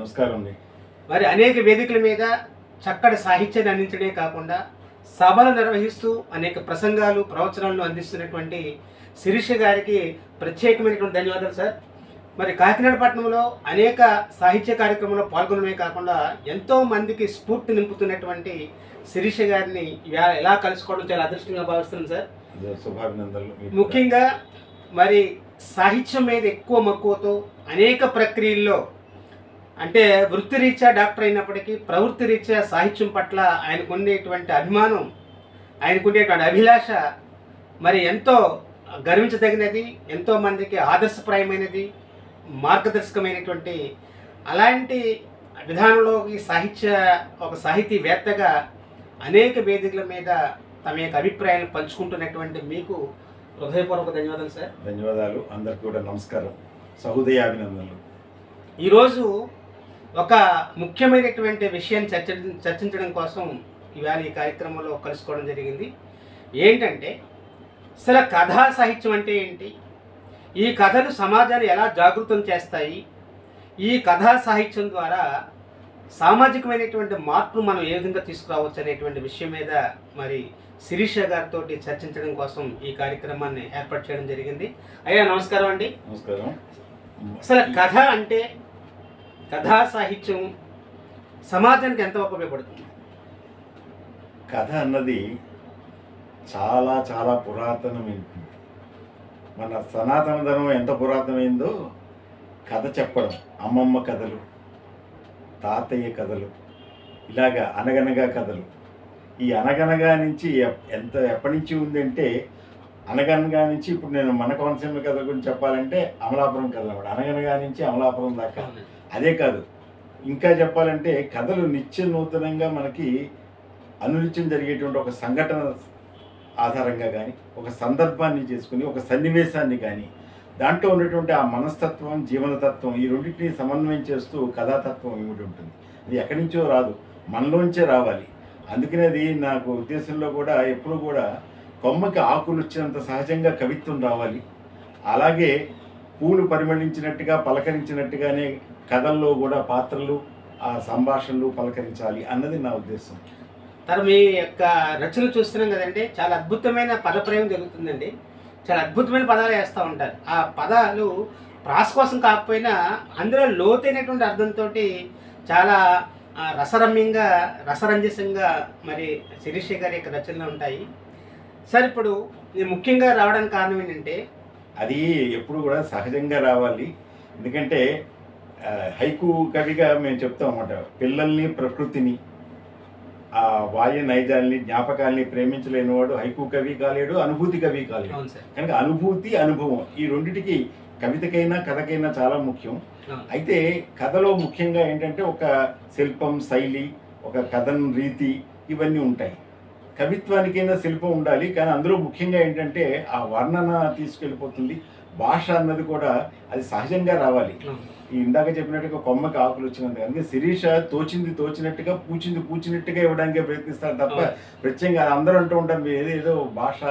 నమస్కారం అండి. మరి అనేక వేదికల మీద చక్కటి సాహిత్యాన్ని అందించడమే కాకుండా సభలు నిర్వహిస్తూ అనేక ప్రసంగాలు ప్రవచనాలను అందిస్తున్నటువంటి శిరీష గారికి ప్రత్యేకమైనటువంటి ధన్యవాదాలు సార్. మరి కాకినాడ పట్టణంలో అనేక సాహిత్య కార్యక్రమంలో పాల్గొనడమే కాకుండా ఎంతో మందికి స్ఫూర్తి నింపుతున్నటువంటి శిరీష గారిని ఎలా కలుసుకోవడం చాలా అదృష్టంగా భావిస్తున్నాను సార్. శుభాభినందనలు. ముఖ్యంగా మరి సాహిత్యం మీద ఎక్కువ మక్కువతో అనేక ప్రక్రియల్లో అంటే వృత్తిరీత్యా డాక్టర్ అయినప్పటికీ ప్రవృత్తి రీత్యా సాహిత్యం పట్ల ఆయనకు ఉండేటువంటి అభిమానం, ఆయనకు ఉండేటువంటి అభిలాష మరి ఎంతో గర్వించదగినది, ఎంతోమందికి ఆదర్శప్రాయమైనది, మార్గదర్శకమైనటువంటి అలాంటి విధానంలో ఈ ఒక సాహితీవేత్తగా అనేక వేదికల మీద తమ యొక్క అభిప్రాయాలను పంచుకుంటున్నటువంటి మీకు హృదయపూర్వక ధన్యవాదాలు సార్. ధన్యవాదాలు. అందరికీ కూడా నమస్కారం, సహృదయాభినందనలు. ఈరోజు ఒక ముఖ్యమైనటువంటి విషయాన్ని చర్చించడం కోసం ఇవాళ ఈ కార్యక్రమంలో కలుసుకోవడం జరిగింది. ఏంటంటే అసలు కథా సాహిత్యం అంటే ఏంటి, ఈ కథలు సమాజాన్ని ఎలా జాగృతం చేస్తాయి, ఈ కథా సాహిత్యం ద్వారా సామాజికమైనటువంటి మార్పును మనం ఏ విధంగా తీసుకురావచ్చు అనేటువంటి విషయం మీద మరి శిరీష గారితో చర్చించడం కోసం ఈ కార్యక్రమాన్ని ఏర్పాటు చేయడం జరిగింది. అయ్యా నమస్కారం అండి. నమస్కారం. అసలు కథ అంటే కథా సాహిత్యం సమాజానికి ఎంత ఉపయోగపడుతుంది? కథ అన్నది చాలా చాలా పురాతనమైంది. మన సనాతన ధర్మం ఎంత పురాతనమైందో కథ చెప్పడం, అమ్మమ్మ కథలు, తాతయ్య కథలు, ఇలాగా అనగనగా కథలు. ఈ అనగనగా నుంచి ఎప్పటి నుంచి ఉందంటే అనగనగా నుంచి ఇప్పుడు నేను మన కోనసీమ కథ గురించి చెప్పాలంటే అమలాపురం కథలు అన్నమాట. అనగనగా నుంచి అమలాపురం దాకా. అదే కాదు, ఇంకా చెప్పాలంటే కథలు నిత్య నూతనంగా మనకి అనునిత్యం జరిగేటువంటి ఒక సంఘటన ఆధారంగా కానీ, ఒక సందర్భాన్ని చేసుకుని, ఒక సన్నివేశాన్ని కానీ, దాంట్లో ఉన్నటువంటి ఆ మనస్తత్వం, జీవనతత్వం, ఈ రెండింటిని సమన్వయం చేస్తూ కథాతత్వం ఏమిటి ఉంటుంది. అది ఎక్కడి నుంచో రాదు, మనలోంచే రావాలి. అందుకనే అది నాకు ఉద్దేశంలో కూడా ఎప్పుడు కూడా కొమ్మకి ఆకులు వచ్చినంత సహజంగా కవిత్వం రావాలి. అలాగే పూలు పరిమళించినట్టుగా పలకరించినట్టుగానే కథల్లో కూడా పాత్రలు, ఆ సంభాషణలు పలకరించాలి అన్నది నా ఉద్దేశం. మీ యొక్క రచనలు చూస్తున్నాం కదండి, చాలా అద్భుతమైన పదప్రయోగం జరుగుతుందండి. చాలా అద్భుతమైన పదాలు వేస్తూ ఉంటారు. ఆ పదాలు ప్రాస కోసం కాకపోయినా అందులో లోతైనటువంటి అర్థంతో చాలా రసరమ్యంగా, రసరంజసంగా మరి శిరీష గారి యొక్క రచనలు ఉంటాయి సార్. ఇప్పుడు ముఖ్యంగా రావడానికి కారణం ఏంటంటే అది ఎప్పుడు కూడా సహజంగా రావాలి. ఎందుకంటే హైకు కవిగా మేము చెప్తాం అన్నమాట, పిల్లల్ని, ప్రకృతిని, ఆ బాల్య నైజాల్ని, జ్ఞాపకాల్ని ప్రేమించలేనివాడు హైకు కవి కాలేడు, అనుభూతి కవి కాలేడు. కనుక అనుభూతి, అనుభవం ఈ రెండిటికి కవితకైనా కథకైనా చాలా ముఖ్యం. అయితే కథలో ముఖ్యంగా ఏంటంటే ఒక శిల్పం, శైలి, ఒక కథన్ రీతి, ఇవన్నీ ఉంటాయి. కవిత్వానికైనా శిల్పం ఉండాలి, కానీ అందులో ముఖ్యంగా ఏంటంటే ఆ వర్ణన తీసుకెళ్ళిపోతుంది. భాష అన్నది కూడా అది సహజంగా రావాలి. ఇందాక చెప్పినట్టుగా కొమ్మకి ఆకులు వచ్చినంత. అందుకే శిరీష తోచింది తోచినట్టుగా, పూచింది పూచినట్టుగా ఇవ్వడానికే ప్రయత్నిస్తారు తప్ప ప్రత్యేకంగా అది అందరూ అంటూ ఉంటారు ఏదో భాష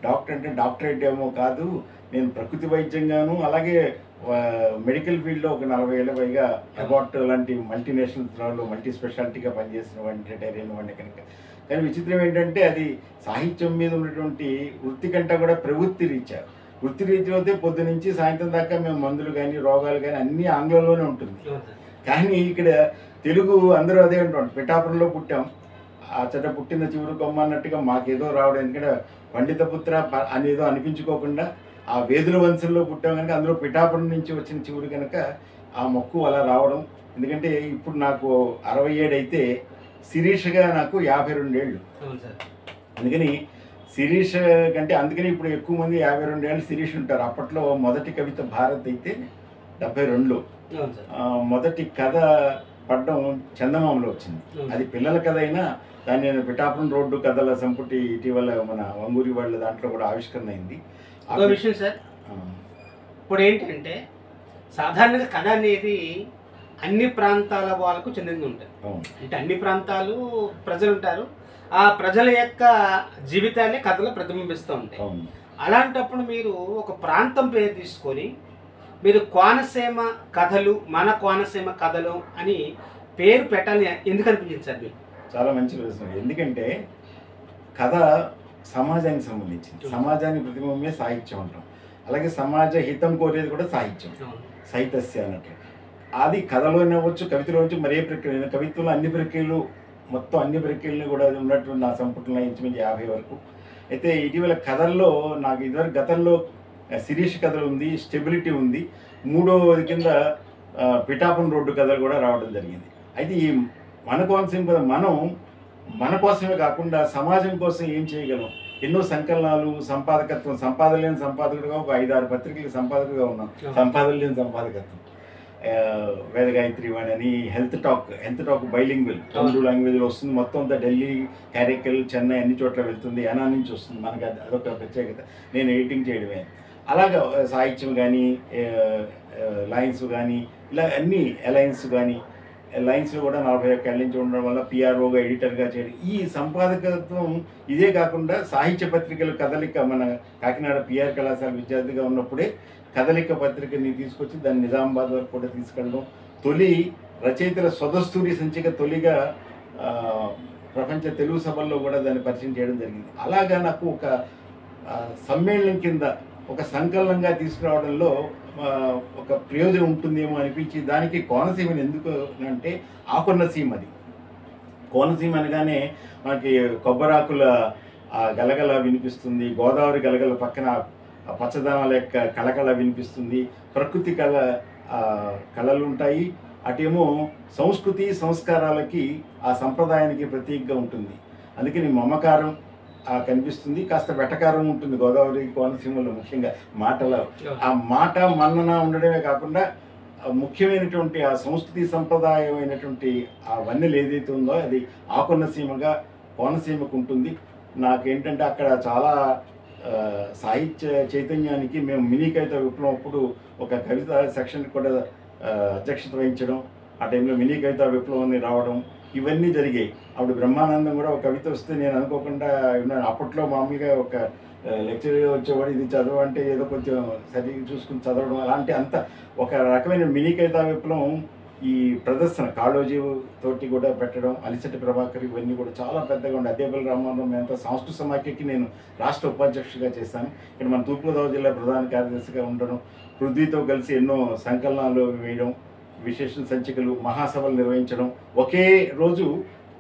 డాక్టర్ అంటే డాక్టరేట్ ఏమో కాదు, నేను ప్రకృతి వైద్యంగాను అలాగే మెడికల్ ఫీల్డ్లో ఒక 40 ఏళ్ళ పైగా అబార్ట్ లాంటి మల్టీనేషనల్ త్రాలో మల్టీ స్పెషాలిటీగా పనిచేసిన వాడిని, రిటైర్ అయిన వాడిని కనుక. కానీ విచిత్రం ఏంటంటే అది సాహిత్యం మీద ఉన్నటువంటి వృత్తి కంటే కూడా ప్రవృత్తి రీత్యా. వృత్తి రీత్యా అయితే పొద్దు నుంచి సాయంత్రం దాకా మేము మందులు కానీ రోగాలు కానీ అన్నీ ఆంగ్లంలోనే ఉంటుంది. కానీ ఇక్కడ తెలుగు అందరూ అదే అంటాం, పిఠాపురంలో పుట్టాం, ఆ చెట్ట పుట్టిన చివరి కొమ్మ అన్నట్టుగా మాకేదో రావడం. ఎందుకంటే పండిత పుత్ర అనేదో అనిపించుకోకుండా ఆ వేదుల వంశంలో పుట్టాం కనుక అందులో పిఠాపురం నుంచి వచ్చిన చివురు కనుక ఆ మొక్కు అలా రావడం. ఎందుకంటే ఇప్పుడు నాకు 67 అయితే శిరీషగా నాకు 52 ఏళ్ళు. అందుకని శిరీష కంటే అందుకని ఇప్పుడు ఎక్కువ మంది 52 ఏళ్ళు శిరీష్ ఉంటారు. అప్పట్లో మొదటి కవిత భారత్ అయితే 72లో, మొదటి కథ పడ్డం చందమామలో వచ్చింది. అది పిల్లల కథ అయినా దాన్ని నేను పిఠాపురం రోడ్డు కథల సంపుటి ఇటీవల మన వంగూరి వాళ్ళ దాంట్లో కూడా ఆవిష్కరణ అయింది. ఒక విషయం సార్, ఇప్పుడు ఏంటంటే సాధారణంగా కథ అనేది అన్ని ప్రాంతాల వాళ్ళకు చెందింది ఉంటుంది. అంటే అన్ని ప్రాంతాలు ప్రజలు ఉంటారు, ఆ ప్రజల యొక్క జీవితాన్ని కథలో ప్రతిబింబిస్తూ ఉంటాయి. అలాంటప్పుడు మీరు ఒక ప్రాంతం పేరు తీసుకొని మీరు కోనసీమ కథలు, మన కోనసీమ కథలు అని పేరు పెట్టాలని ఎందుకు అనిపించింది సార్ మీకు? చాలా మంచి ప్రశ్న. ఎందుకంటే కథ సమాజానికి సంబంధించింది. సమాజానికి ప్రతిబింబమే సాహిత్యం అంటాం. అలాగే సమాజ హితం కోరేది కూడా సాహిత్యం, సాహిత్యస్య అన్నట్టు. అది కథలోనే అవ్వచ్చు, కవితలో అవ్వచ్చు, మరే ప్రక్రియ. కవిత్వంలో అన్ని ప్రక్రియలు, మొత్తం అన్ని ప్రక్రియలను కూడా ఉన్నట్టు నా సంపుటంలో ఇంచుమించు 50 వరకు. అయితే ఇటీవల కథల్లో నాకు ఇదివరకు గతంలో శిరీష్ కథలు ఉంది, స్టెబిలిటీ ఉంది, మూడోది కింద పిఠాపురం రోడ్డు కథలు కూడా రావడం జరిగింది. అయితే ఈ మన కోనసీమ కథ మనం మన కోసమే కాకుండా సమాజం కోసం ఏం చేయగలం, ఎన్నో సంకలనాలు, సంపాదకత్వం, సంపాదన లేని సంపాదకుడిగా ఒక 5-6 పత్రికలకు సంపాదకుడిగా ఉన్నాం. సంపాదన లేని సంపాదకత్వం, వేదగాయత్రి వాణి అని, హెల్త్ టాక్ బైలింగ్వల్ 2 లాంగ్వేజ్లో వస్తుంది. మొత్తం అంతా ఢిల్లీ, క్యారెకల్, చెన్నై అన్ని చోట్ల వెళ్తుంది. యానా నుంచి వస్తుంది. మనకి అదొక ప్రత్యేకత. నేను ఎడిటింగ్ చేయడమే. అలాగా సాహిత్యం కానీ, లైన్స్ కానీ, ఇలా అన్ని అలయన్స్ కానీ, లైన్స్లో కూడా 41 ఏళ్ళ నుంచి ఉండడం వల్ల పిఆర్ఓగా, ఎడిటర్గా చేయడం, ఈ సంపాదకత్వం. ఇదే కాకుండా సాహిత్య పత్రికలు కదలిక, మన కాకినాడ పిఆర్ కళాశాల విద్యార్థిగా ఉన్నప్పుడే కదలిక పత్రికని తీసుకొచ్చి దాన్ని నిజామాబాద్ వరకు కూడా తీసుకెళ్ళడం, తొలి రచయితల స్వదస్తూరి సంచిక తొలిగా ప్రపంచ తెలుగు సభల్లో కూడా దాన్ని పరిచయం చేయడం జరిగింది. అలాగా నాకు ఒక సమ్మేళనం కింద, ఒక సంకలనంగా తీసుకురావడంలో ఒక ప్రయోజనం ఉంటుందేమో అనిపించి, దానికి కోనసీమని ఎందుకు అంటే ఆకున్న సీమ. అది కోనసీమ అనగానే మనకి కొబ్బరాకుల గలగల వినిపిస్తుంది, గోదావరి గలగల పక్కన పచ్చదనాల యొక్క కళకళ వినిపిస్తుంది, ప్రకృతి కళలు ఉంటాయి. అటేమో సంస్కృతి సంస్కారాలకి, ఆ సంప్రదాయానికి ప్రతీకగా ఉంటుంది. అందుకని మమకారం కనిపిస్తుంది, కాస్త వెటకారం ఉంటుంది గోదావరి కోనసీమలో. ముఖ్యంగా మాటలో ఆ మాట మన్నన ఉండడమే కాకుండా ముఖ్యమైనటువంటి ఆ సంస్కృతి సంప్రదాయమైనటువంటి ఆ వన్నెలు ఏదైతే ఉందో అది ఆకున్న సీమగా కోనసీమకు ఉంటుంది. నాకేంటంటే అక్కడ చాలా సాహిత్య చైతన్యానికి మేము మినీ కవిత విప్లవం అప్పుడు ఒక కవిత సెక్షన్ కూడా అధ్యక్షత వహించడం, ఆ టైంలో మినీ కవిత విప్లవాన్ని రావడం, ఇవన్నీ జరిగాయి. అప్పుడు బ్రహ్మానందం కూడా ఒక కవిత వస్తే నేను అనుకోకుండా ఉన్నాను. అప్పట్లో మామూలుగా ఒక లెక్చర్ వచ్చేవాడు, ఇది చదవ అంటే ఏదో కొంచెం సరిగ్గా చూసుకుని చదవడం, అలాంటి అంత ఒక రకమైన మినీ కవితా విప్లవం. ఈ ప్రదర్శన కాళోజీ తోటి కూడా పెట్టడం, అలిశెట్టి ప్రభాకర్, ఇవన్నీ కూడా చాలా పెద్దగా ఉండే. అదేపల్లి రామారావు, మేమంతా సంస్కృత సమాఖ్యకి నేను రాష్ట్ర ఉపాధ్యక్షుడిగా చేశాను. ఇక్కడ మన తూర్పుగోదావరి జిల్లా ప్రధాన కార్యదర్శిగా ఉండడం, పృథ్వీతో కలిసి ఎన్నో సంకలనాలు వేయడం, విశేష సంచికలు, మహాసభలు నిర్వహించడం, ఒకే రోజు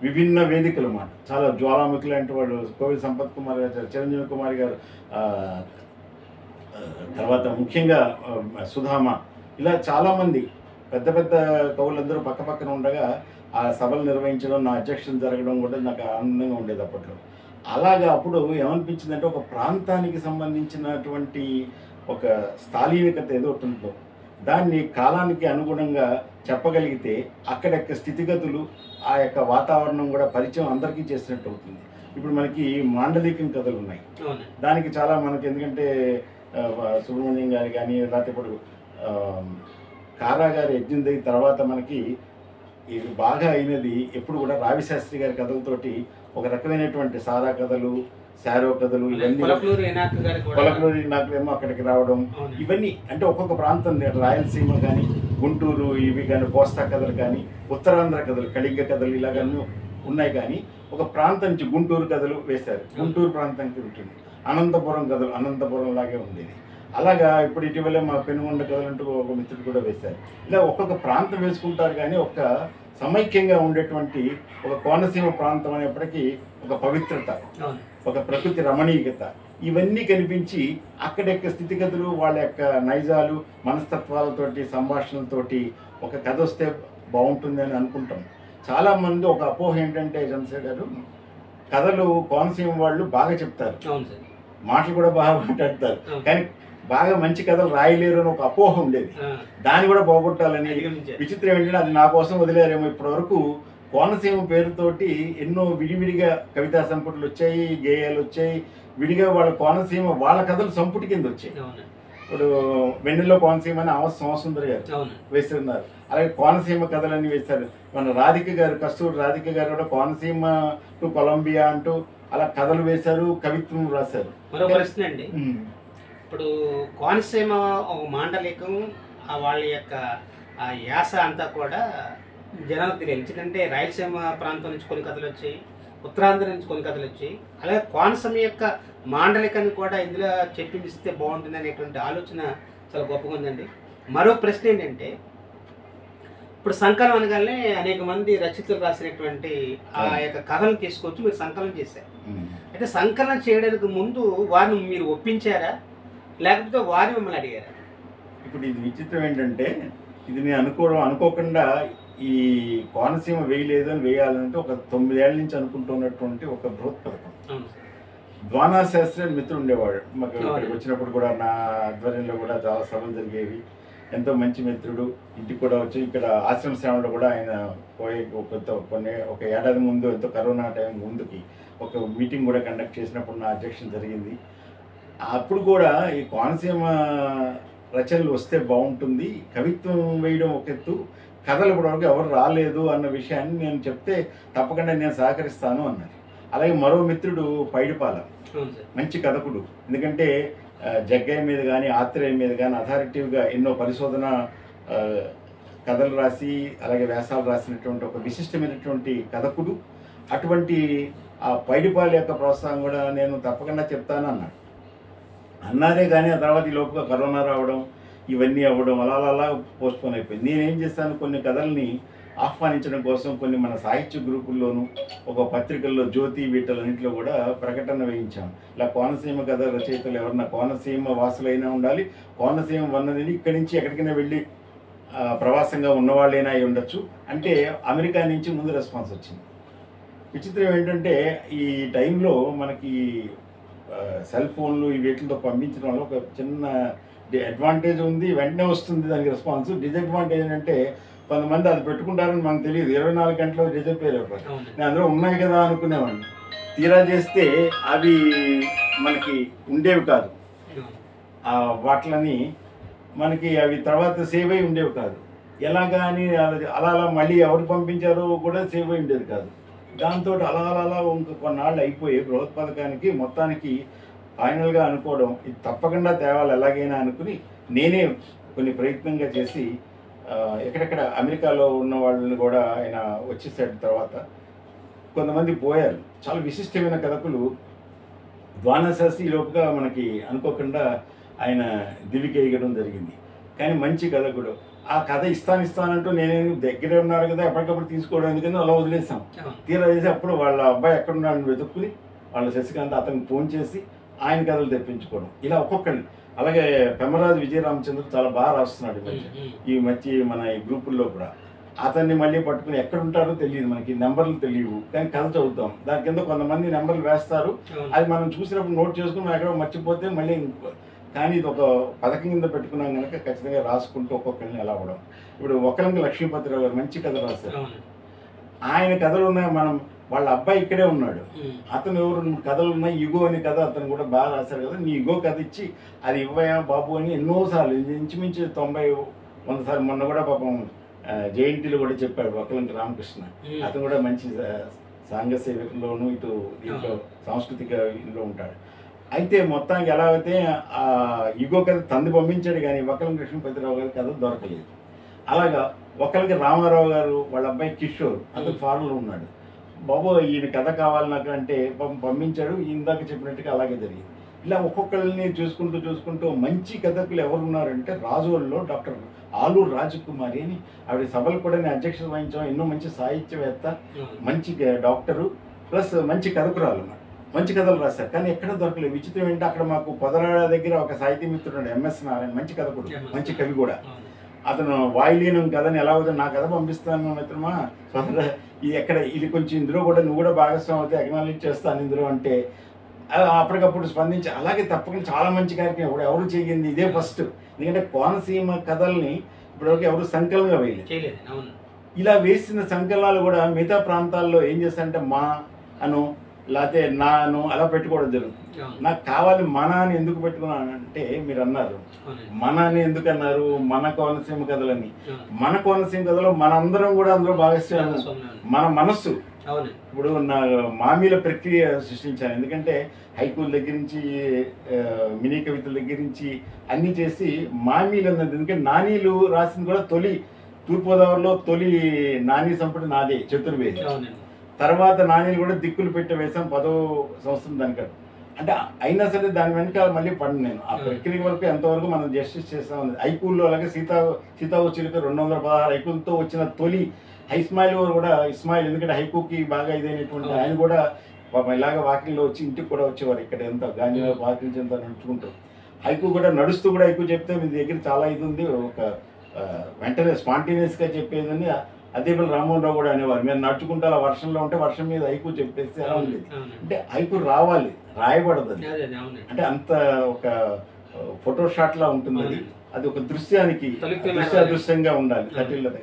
విభిన్న వేదికలు అన్నమాట. చాలా జ్వాలాముఖి లాంటి వాళ్ళు, కోవిల్ సంపత్ కుమార్ గారు, చిరంజీవి కుమార్ గారు, తర్వాత ముఖ్యంగా సుధామ, ఇలా చాలామంది పెద్ద పెద్ద కవులందరూ పక్క పక్కన ఉండగా ఆ సభలు నిర్వహించడం, నా అధ్యక్షత జరగడం కూడా నాకు ఆనందంగా ఉండేది అప్పట్లో. అలాగా అప్పుడు ఏమనిపించిందంటే ఒక ప్రాంతానికి సంబంధించినటువంటి ఒక స్థాళీనికత ఏదో ఉంటుందో దాన్ని కాలానికి అనుగుణంగా చెప్పగలిగితే అక్కడెక్క స్థితిగతులు, ఆ యొక్క వాతావరణం కూడా పరిచయం అందరికీ చేసినట్టు అవుతుంది. ఇప్పుడు మనకి మాండలికం కథలు ఉన్నాయి, దానికి చాలా మనకి, ఎందుకంటే సుబ్రహ్మణ్యం గారి కానీ, లేకపోతే ఇప్పుడు కారా గారి యజ్ఞం దగ్గర తర్వాత మనకి ఇది బాగా అయినది ఎప్పుడు కూడా రావిశాస్త్రి గారి కథలతోటి ఒక రకమైనటువంటి సారా కథలు, శారో కథలు, ఇవన్నీ కొలకలూరి నాకేమో అక్కడికి రావడం, ఇవన్నీ అంటే ఒక్కొక్క ప్రాంతం, రాయలసీమ కానీ, గుంటూరు ఇవి కానీ, కోస్తా కథలు కానీ, ఉత్తరాంధ్ర కథలు, కళింగ కథలు ఇలాగన్నీ ఉన్నాయి. కానీ ఒక ప్రాంతం నుంచి గుంటూరు కథలు వేశారు, గుంటూరు ప్రాంతానికి ఉంటుంది. అనంతపురం కథలు అనంతపురం లాగే ఉండేది. అలాగా ఇప్పుడు ఇటీవలే మా పెనుగొండ కథలంటూ ఒక మిత్రుడు కూడా వేశారు. ఇలా ఒక్కొక్క ప్రాంతం వేసుకుంటారు, కానీ ఒక సమైక్యంగా ఉండేటువంటి ఒక కోనసీమ ప్రాంతం అనేప్పటికీ ఒక పవిత్రత, ఒక ప్రకృతి రమణీయత, ఇవన్నీ కనిపించి అక్కడెక్క స్థితిగతులు, వాళ్ళ యొక్క నైజాలు, మనస్తత్వాలతోటి, సంభాషణలతోటి ఒక కథ వస్తే బాగుంటుంది అని అనుకుంటాం. చాలామంది ఒక అపోహ ఏంటంటే, చంద్రశేఖర్ గారు, కథలు కోనసీమ వాళ్ళు బాగా చెప్తారు, మాటలు కూడా బాగా మాట్లాడతారు, కానీ బాగా మంచి కథలు రాయలేరు అని ఒక అపోహ ఉండేది. దాన్ని కూడా పోగొట్టాలని. విచిత్రం ఏంటంటే అది నా కోసం వదిలేరేమో. ఇప్పటి వరకు కోనసీమ పేరుతోటి ఎన్నో విడివిడిగా కవితా సంపుటులు వచ్చాయి, గేయాలు వచ్చాయి, విడిగా వాళ్ళ కోనసీమ వాళ్ళ కథలు సంపుటి కింద వచ్చాయి. ఇప్పుడు వెన్నెల్లో కోనసీమ అని సోమసుందర్ గారు వేస్తున్నారు, అలాగే కోనసీమ కథలన్నీ వేశారు. మన రాధిక గారు, కస్తూరి రాధిక గారు కూడా కోనసీమ టు కొలంబియా అంటూ అలా కథలు వేశారు, కవిత్వం రాశారు. మరో ప్రశ్న అండి, ఇప్పుడు కోనసీమ ఒక మాండలికం, వాళ్ళ యొక్క ఆ యాస అంతా కూడా జనాలకు తెలియదు. ఎందుకంటే రాయలసీమ ప్రాంతం నుంచి కొన్ని కథలు వచ్చాయి, ఉత్తరాంధ్ర నుంచి కొన్ని కథలు వచ్చాయి, అలాగే కోనసీమ యొక్క మాండలికాన్ని కూడా ఇందులో చెప్పించిస్తే బాగుంటుంది అనేటువంటి ఆలోచన చాలా గొప్పగా ఉందండి. మరో ప్రశ్న ఏంటంటే, ఇప్పుడు సంకలనం అనగానే అనేక మంది రచయితలు రాసినటువంటి ఆ యొక్క కథలను తీసుకొచ్చి మీరు సంకలనం చేశారు. అయితే సంకలనం చేయడానికి ముందు వారిని మీరు ఒప్పించారా, లేకపోతే వారు మిమ్మల్ని అడిగారా? ఇప్పుడు ఇది విచిత్రం ఏంటంటే, ఇది నేను అనుకోకుండా ఈ కోనసీమ వేయలేదు అని వేయాలంటే ఒక 9 ఏళ్ల నుంచి అనుకుంటున్నటువంటి ఒక బృహత్ పథకం. ద్వానా శాస్త్రి అని మిత్రుడు ఉండేవాడు మాకు. ఇక్కడికి వచ్చినప్పుడు కూడా నా ఆధ్వర్యంలో కూడా చాలా సభలు జరిగేవి. ఎంతో మంచి మిత్రుడు. ఇంటికి కూడా వచ్చి ఇక్కడ ఆశ్రమ సేవలో కూడా ఆయన పోయి ఒక ఏడాది ముందు ఎంతో కరోనా టైం ముందుకి ఒక మీటింగ్ కూడా కండక్ట్ చేసినప్పుడు నా అధ్యక్షత జరిగింది. అప్పుడు కూడా ఈ కోనసీమ రచనలు వస్తే బాగుంటుంది, కవిత్వం వేయడం ఒక ఎత్తు, కథలు ఇప్పటివరకు ఎవరు రాలేదు అన్న విషయాన్ని నేను చెప్తే తప్పకుండా నేను సహకరిస్తాను అన్నారు. అలాగే మరో మిత్రుడు పైడిపాల, మంచి కథకుడు. ఎందుకంటే జగ్గయ్య మీద కానీ ఆత్రేయ మీద కానీ అథారిటివ్గా ఎన్నో పరిశోధన కథలు రాసి అలాగే వ్యాసాలు రాసినటువంటి ఒక విశిష్టమైనటువంటి కథకుడు. అటువంటి ఆ పైడిపాల యొక్క ప్రోత్సాహం కూడా నేను తప్పకుండా చెప్తాను అన్నారే కానీ ఆ తర్వాత ఈ లోపుగా కరోనా రావడం ఇవన్నీ అవ్వడం అలా పోస్ట్పోన్ అయిపోయింది. నేనేం చేస్తాను, కొన్ని కథల్ని ఆహ్వానించడం కోసం కొన్ని మన సాహిత్య గ్రూపుల్లోనూ ఒక పత్రికల్లో జ్యోతి వీటలన్నింటిలో కూడా ప్రకటన వేయించాం. ఇలా కోనసీమ కథ రచయితలు ఎవరన్నా కోనసీమ వాసులైనా ఉండాలి, కోనసీమ వన్నది ఇక్కడి నుంచి ఎక్కడికైనా వెళ్ళి ప్రవాసంగా ఉన్నవాళ్ళైనా అయి ఉండొచ్చు అంటే అమెరికా నుంచి ముందు రెస్పాన్స్ వచ్చింది. విచిత్రం ఏంటంటే ఈ టైంలో మనకి సెల్ ఫోన్లు ఈ వీటితో పంపించడం వల్ల ఒక చిన్న అడ్వాంటేజ్ ఉంది, వెంటనే వస్తుంది దానికి రెస్పాన్స్. డిసడ్వాంటేజ్ ఏంటంటే కొంతమంది అది పెట్టుకుంటారని మనకు తెలియదు, 24 గంటలు డిసప్పేర్ అయిపోయి నేను అందులో ఉన్నాయి కదా అనుకునేవాడిని. తీరా చేస్తే అవి మనకి ఉండేవి కాదు, వాటిని మనకి అవి తర్వాత సేవ్ అయి ఉండేవి కాదు. ఎలాగా అని అలా మళ్ళీ ఎవరు పంపించారో కూడా సేవ్ అయి ఉండేది కాదు. దాంతో అలా ఇంకా కొన్నాళ్ళు అయిపోయి బృహత్ పథకానికి మొత్తానికి ఫైనల్గా అనుకోవడం ఇది తప్పకుండా తేవాలి ఎలాగైనా అనుకుని నేనే కొన్ని ప్రయత్నంగా చేసి ఎక్కడెక్కడ అమెరికాలో ఉన్న వాళ్ళని కూడా ఆయన వచ్చేసాడు. తర్వాత కొంతమంది పోయారు, చాలా విశిష్టమైన కథకులు. ద్వానశాస్త్రి లోపుగా మనకి అనుకోకుండా ఆయన దివికేయడం జరిగింది. కానీ మంచి కథకుడు. ఆ కథ ఇస్తానంటూ నేనేమి దగ్గరే ఉన్నాడు కదా ఎప్పటికప్పుడు తీసుకోవడం ఎందుకని అలా వదిలేసాం. తీరా చేసి అప్పుడు వాళ్ళ అబ్బాయి ఎక్కడున్నాడని వెతుక్కుని వాళ్ళ శశికాంత్ అతనికి ఫోన్ చేసి ఆయన కథలు తెప్పించుకోవడం. ఇలా ఒక్కొక్కరిని. అలాగే పెమ్మరాజు విజయరామచంద్ర చాలా బాగా రాస్తున్నాడు ఈ మధ్య మన ఈ గ్రూపుల్లో కూడా. అతన్ని మళ్ళీ పట్టుకుని ఎక్కడ ఉంటారో తెలియదు, మనకి నెంబర్లు తెలియవు కానీ కథ చదువుతాం. దాని కింద కొంతమంది నెంబర్లు వేస్తారు, అది మనం చూసినప్పుడు నోట్ చేసుకుని మనం ఎక్కడో మర్చిపోతే మళ్ళీ కానీ ఇది ఒక పథకం కింద పెట్టుకున్నాం కనుక ఖచ్చితంగా రాసుకుంటూ ఒక్కొక్కరిని ఎలా అవ్వడం. ఇప్పుడు ఒకరికి లక్ష్మీపతిరావు గారు మంచి కథ రాశారు. ఆయన కథలు ఉన్నాయి, మనం వాళ్ళ అబ్బాయి ఇక్కడే ఉన్నాడు, అతను ఎవరు కథలు ఉన్నాయి, ఇగో అనే కథ అతను కూడా బాగా రాశారు కదా, నీ ఇగో కథ ఇచ్చి అది ఇవ్వయా బాబు అని ఎన్నోసార్లు ఇంచుమించు 90-100 సార్లు. మొన్న కూడా పాపం జయంతిలో కూడా చెప్పాడు ఒకరికి రామకృష్ణ, అతను కూడా మంచి సాంఘ సేవకుల్లోనూ ఇటు దీంట్లో సాంస్కృతిక ఇందులో ఉంటాడు. అయితే మొత్తానికి ఎలా అయితే ఆ ఇగో కథ తండ్రి పంపించాడు కానీ ఒకరికి లక్ష్మీపతిరావు గారి కథ దొరకలేదు. అలాగా ఒకరికి రామారావు గారు వాళ్ళ అబ్బాయి కిషోర్ అతను ఫారెన్లో ఉన్నాడు, బాబు ఈయన కథ కావాలి నాకు అంటే పంపించాడు. ఇందాక చెప్పినట్టుగా అలాగే జరిగింది. ఇలా ఒక్కొక్కరిని చూసుకుంటూ మంచి కథకులు ఎవరు ఉన్నారంటే రాజోల్లో డాక్టర్ ఆలూరు రాజకుమారి అని ఆవిడ సభలు కూడా నేను అధ్యక్షత వహించాం. ఎన్నో మంచి సాహిత్యవేత్త, మంచి డాక్టరు ప్లస్ మంచి కథకురాలు, మంచి కథలు రాశారు కానీ ఎక్కడ దొరకలేదు. విచిత్రం ఏంటంటే అక్కడ మాకు పొదరాడ దగ్గర ఒక సాహితీ మిత్రుడు ఎంఎస్ నారాయణ, మంచి కథకుడు, మంచి కవి కూడా. అతను వాయులీనం కథని ఎలా అవుతుంది నా కథ పంపిస్తాను మిత్రమా సోదర, ఇది ఎక్కడ ఇది కొంచెం ఇందులో కూడా నువ్వు కూడా భాగస్వామి అయితే ఎకనాలజీ చేస్తాను ఇందులో అంటే అప్పటికప్పుడు స్పందించి అలాగే తప్పకుండా చాలా మంచి కార్యక్రమం ఎవరు చేయింది ఇదే ఫస్ట్. ఎందుకంటే కోనసీమ కథల్ని ఇప్పటివరకు ఎవరు సంకలనంగా వేయలేదు. ఇలా వేసిన సంకలనాలు కూడా మిగతా ప్రాంతాల్లో ఏం చేస్తారంటే మా అను లేకపోతే నాను అలా పెట్టుకోవడం జరుగుతుంది. నాకు కావాలి మన అని ఎందుకు పెట్టుకున్నానంటే మీరు అన్నారు మన అని ఎందుకు అన్నారు, మన కోనసీమ కథలని. మన కోనసీమ కథలో మనందరం కూడా అందులో భాగస్వామ్యం, మన మనస్సు అవునండి. ఇప్పుడు నా మామీల ప్రక్రియ సృష్టించాను. ఎందుకంటే హైకూల దగ్గర నుంచి మినీ కవితల దగ్గర నుంచి అన్నీ చేసి మామీలు అన్నది, ఎందుకంటే నానీలు రాసింది కూడా తొలి తూర్పుగోదావరిలో తొలి నానీ సంపుటి నాదే చతుర్వేది. అవునండి. తర్వాత నానీలు కూడా దిక్కులు పెట్టే వేసాం 10వ సంవత్సరం దానికి. అంటే అయినా సరే దాని వెనకాల మళ్ళీ పడిన నేను ఆ ప్రక్రియ వరకు ఎంతవరకు మనం జస్టిస్ చేస్తాం. హైకూల్లో అలాగే సీతావచిలుక 216 హైకూలతో వచ్చిన తొలి ఇస్మాయిల్ కూడా ఇస్మాయిల్, ఎందుకంటే హైకూకి బాగా ఇదైనటువంటి ఆయన కూడా పాపం ఇలాగ వాకిల్లో వచ్చి ఇంటికి కూడా వచ్చేవారు. ఇక్కడ ఎంత గాంధీ వాకిల్ చెంత నడుచుకుంటూ హైకూ కూడా నడుస్తూ కూడా హైకూ చెప్తే మీ దగ్గర చాలా ఇది ఉంది, ఒక వెంటనే స్పాంటేనియస్గా చెప్పేది అని అదేపల్లి రామ్మోహన్ రావు కూడా అనేవారు. మేము నడుచుకుంటూ అలా వర్షంలో ఉంటే వర్షం మీద హైకూ చెప్పేస్తే అలా ఉండేది. అంటే హైకూ రావాలి, రాయబడదు అది. అంటే అంత ఒక ఫోటో షాట్ లా ఉంటుంది అది. అది ఒక దృశ్యానికి దృశ్యంగా ఉండాలి కటిల్లది.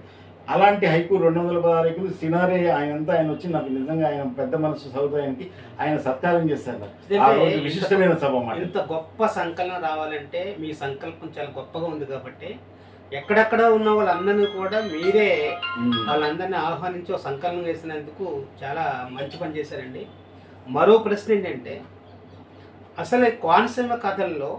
అలాంటి హైకూ 216 హైకూలు సినారే ఆయన వచ్చి నాకు నిజంగా ఆయన పెద్ద మనసు సౌదాయానికి ఆయన సత్కారం చేశారు. ఆ రోజు విశిష్టమైన సభ అన్నమాట. ఇంత గొప్ప సంకలనం రావాలంటే మీ సంకల్పం చాలా గొప్పగా ఉంది కాబట్టి ఎక్కడెక్కడ ఉన్న వాళ్ళందరినీ కూడా మీరే వాళ్ళందరినీ ఆహ్వానించి ఒక సంకలనం చేసినందుకు చాలా మంచి పని చేశారండి. మరో ప్రశ్న ఏంటంటే, అసలు కోనసీమ కథల్లో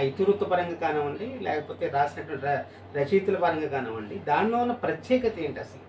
ఇతివృత్త పరంగా కానివ్వండి, లేకపోతే రాసినటువంటి రచయితల పరంగా కానివ్వండి, దానిలో ఉన్న ప్రత్యేకత ఏంటి అసలు?